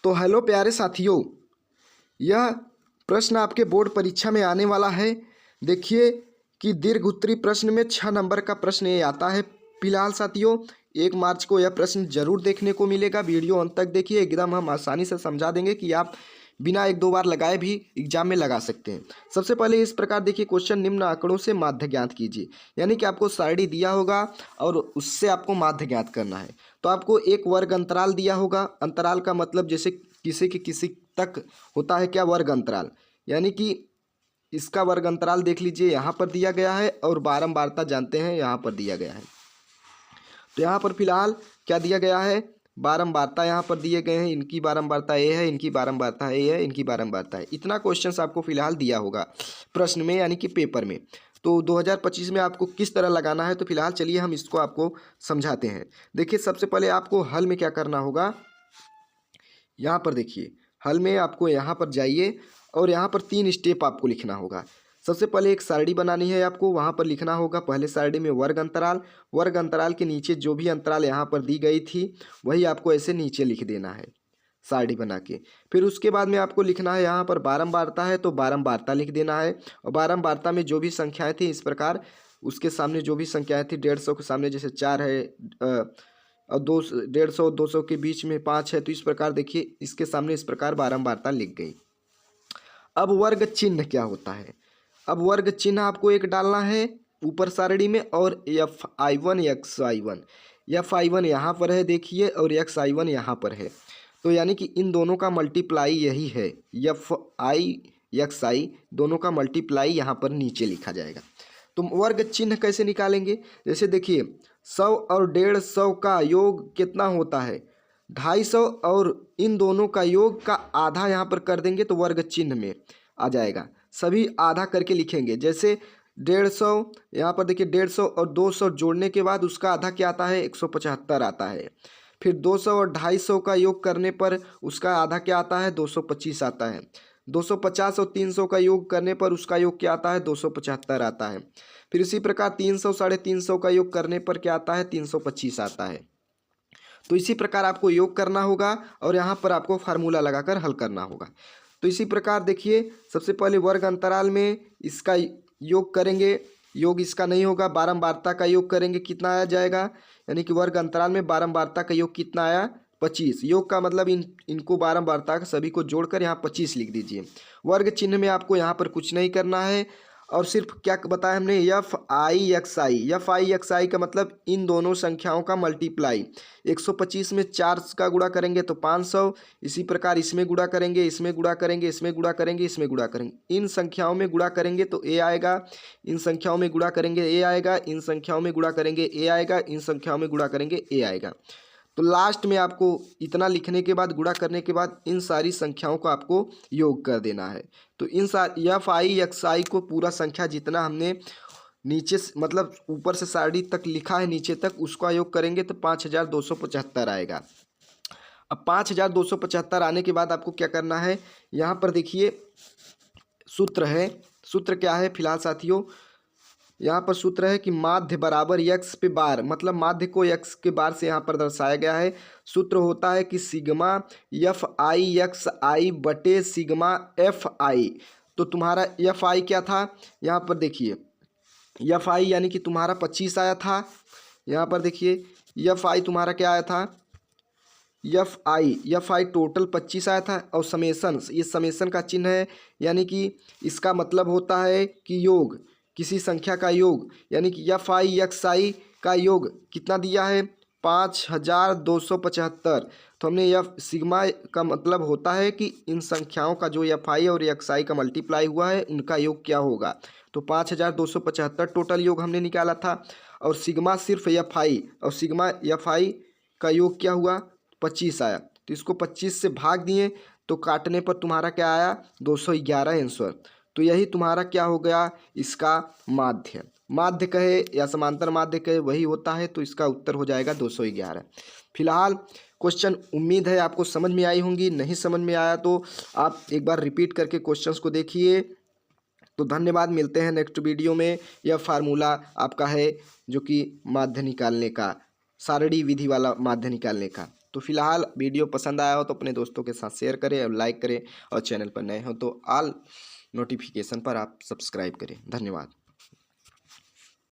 तो हेलो प्यारे साथियों, यह प्रश्न आपके बोर्ड परीक्षा में आने वाला है। देखिए कि दीर्घ उत्तरी प्रश्न में 6 नंबर का प्रश्न ये आता है। फिलहाल साथियों 1 मार्च को यह प्रश्न जरूर देखने को मिलेगा। वीडियो अंत तक देखिए, एकदम हम आसानी से समझा देंगे कि आप बिना 1-2 बार लगाए भी एग्जाम में लगा सकते हैं। सबसे पहले इस प्रकार देखिए, क्वेश्चन निम्न आंकड़ों से माध्य ज्ञात कीजिए। यानी कि आपको सारणी दिया होगा और उससे आपको माध्य ज्ञात करना है। तो आपको एक वर्ग अंतराल दिया होगा। अंतराल का मतलब जैसे किसी तक होता है क्या, वर्ग अंतराल। यानी कि इसका वर्ग अंतराल देख लीजिए, यहाँ पर दिया गया है और बारंबारता जानते हैं यहाँ पर दिया गया है। तो यहाँ पर फिलहाल क्या दिया गया है, बारंबारता यहाँ पर दिए गए हैं। इनकी बारंबारता ए है, इनकी बारंबारता ए है, इनकी बारंबारता है। इतना क्वेश्चंस आपको फिलहाल दिया होगा प्रश्न में, यानी कि पेपर में। तो 2025 में आपको किस तरह लगाना है, तो फिलहाल चलिए हम इसको आपको समझाते हैं। देखिए सबसे पहले आपको हल में क्या करना होगा, यहाँ पर देखिए हल में आपको यहाँ पर जाइए और यहाँ पर 3 स्टेप आपको लिखना होगा। सबसे पहले एक सारणी बनानी है आपको, वहाँ पर लिखना होगा पहले सारणी में वर्ग अंतराल। वर्ग अंतराल के नीचे जो भी अंतराल यहाँ पर दी गई थी वही आपको ऐसे नीचे लिख देना है सारणी बना के। फिर उसके बाद में आपको लिखना है, यहाँ पर बारंबारता है तो बारंबारता लिख देना है। और बारंबारता में जो भी संख्याएँ थी इस प्रकार, उसके सामने जो भी संख्याएँ थी 150 के सामने जैसे 4 है, और 150-200 के बीच में 5 है, तो इस प्रकार देखिए इसके सामने इस प्रकार बारंबारता लिख गई। अब वर्ग चिन्ह क्या होता है, अब वर्ग चिन्ह आपको एक डालना है ऊपर सारणी में, और Fi1 xi1, Fi1 यहाँ पर है देखिए, और xi1 यहाँ पर है। तो यानी कि इन दोनों का मल्टीप्लाई यही है, Fi xi दोनों का मल्टीप्लाई यहाँ पर नीचे लिखा जाएगा। तो वर्ग चिन्ह कैसे निकालेंगे, जैसे देखिए 100 और 150 का योग कितना होता है, 250, और इन दोनों का योग का आधा यहाँ पर कर देंगे तो वर्ग चिन्ह में आ जाएगा। सभी आधा करके लिखेंगे, जैसे 150 यहाँ पर देखिए 150 और 200 जोड़ने के बाद उसका आधा क्या आता है, 175 आता है। फिर 200 और 250 का योग करने पर उसका आधा क्या आता है, 225 आता है। 250 और 300 का योग करने पर उसका योग क्या आता है, 275 आता है। फिर इसी प्रकार 300 350 का योग करने पर क्या आता है, 325 आता है। तो इसी प्रकार आपको योग करना होगा और यहाँ पर आपको फार्मूला लगाकर हल करना होगा। तो इसी प्रकार देखिए सबसे पहले वर्ग अंतराल में इसका योग करेंगे, योग इसका नहीं होगा, बारंबारता का योग करेंगे, कितना आ जाएगा, यानी कि वर्ग अंतराल में बारंबारता का योग कितना आया, 25। योग का मतलब इनको बारंबारता का सभी को जोड़कर यहाँ 25 लिख दीजिए। वर्ग चिन्ह में आपको यहाँ पर कुछ नहीं करना है, और सिर्फ क्या बताया हमने, Fi xi का मतलब इन दोनों संख्याओं का मल्टीप्लाई। 125 में 4 का गुणा करेंगे तो 500, इसी प्रकार इसमें गुणा करेंगे, इसमें गुणा करेंगे, इसमें गुणा करेंगे, इसमें गुणा करेंगे। इन संख्याओं में गुणा करेंगे तो ए आएगा, इन संख्याओं में गुणा करेंगे ए आएगा, इन संख्याओं में गुणा करेंगे ए आएगा, इन संख्याओं में गुणा करेंगे ए आएगा। तो लास्ट में आपको इतना लिखने के बाद, गुणा करने के बाद इन सारी संख्याओं का आपको योग कर देना है। तो इन Fi xi को पूरा संख्या जितना हमने नीचे मतलब ऊपर से सारणी तक लिखा है नीचे तक, उसका योग करेंगे तो 5275 आएगा। अब 5275 आने के बाद आपको क्या करना है, यहाँ पर देखिए सूत्र है। सूत्र क्या है फिलहाल साथियों, यहाँ पर सूत्र है कि माध्य बराबर यक्स पे बार, मतलब माध्य को यक्स के बार से यहाँ पर दर्शाया गया है। सूत्र होता है कि सिग्मा Fi बटे सिग्मा Fi। तो तुम्हारा Fi क्या था, यहाँ पर देखिए Fi यानी कि तुम्हारा 25 आया था। यहाँ पर देखिए Fi तुम्हारा क्या आया था, Fi टोटल 25 आया था। और समेसन, ये समेसन का चिन्ह है, यानी कि इसका मतलब होता है कि योग, किसी संख्या का योग, यानी कि Fi xi का योग कितना दिया है, 5275। तो हमने यह सिग्मा का मतलब होता है कि इन संख्याओं का जो Fi और xi का मल्टीप्लाई हुआ है उनका योग क्या होगा। तो 5275 टोटल योग हमने निकाला था, और सिग्मा सिर्फ Fi, और सिग्मा Fi का योग क्या हुआ, 25 आया। तो इसको 25 से भाग दिए तो काटने पर तुम्हारा क्या आया, 211 आंसर। तो यही तुम्हारा क्या हो गया, इसका माध्य। माध्य कहे या समांतर माध्य कहे वही होता है, तो इसका उत्तर हो जाएगा 211। फिलहाल क्वेश्चन उम्मीद है आपको समझ में आई होंगी, नहीं समझ में आया तो आप एक बार रिपीट करके क्वेश्चंस को देखिए। तो धन्यवाद, मिलते हैं नेक्स्ट वीडियो में। यह फार्मूला आपका है जो कि माध्य निकालने का, सारणी विधि वाला माध्य निकालने का। तो फिलहाल वीडियो पसंद आया हो तो अपने दोस्तों के साथ शेयर करें और लाइक करें, और चैनल पर नए हो तो ऑल नोटिफिकेशन पर आप सब्सक्राइब करें। धन्यवाद।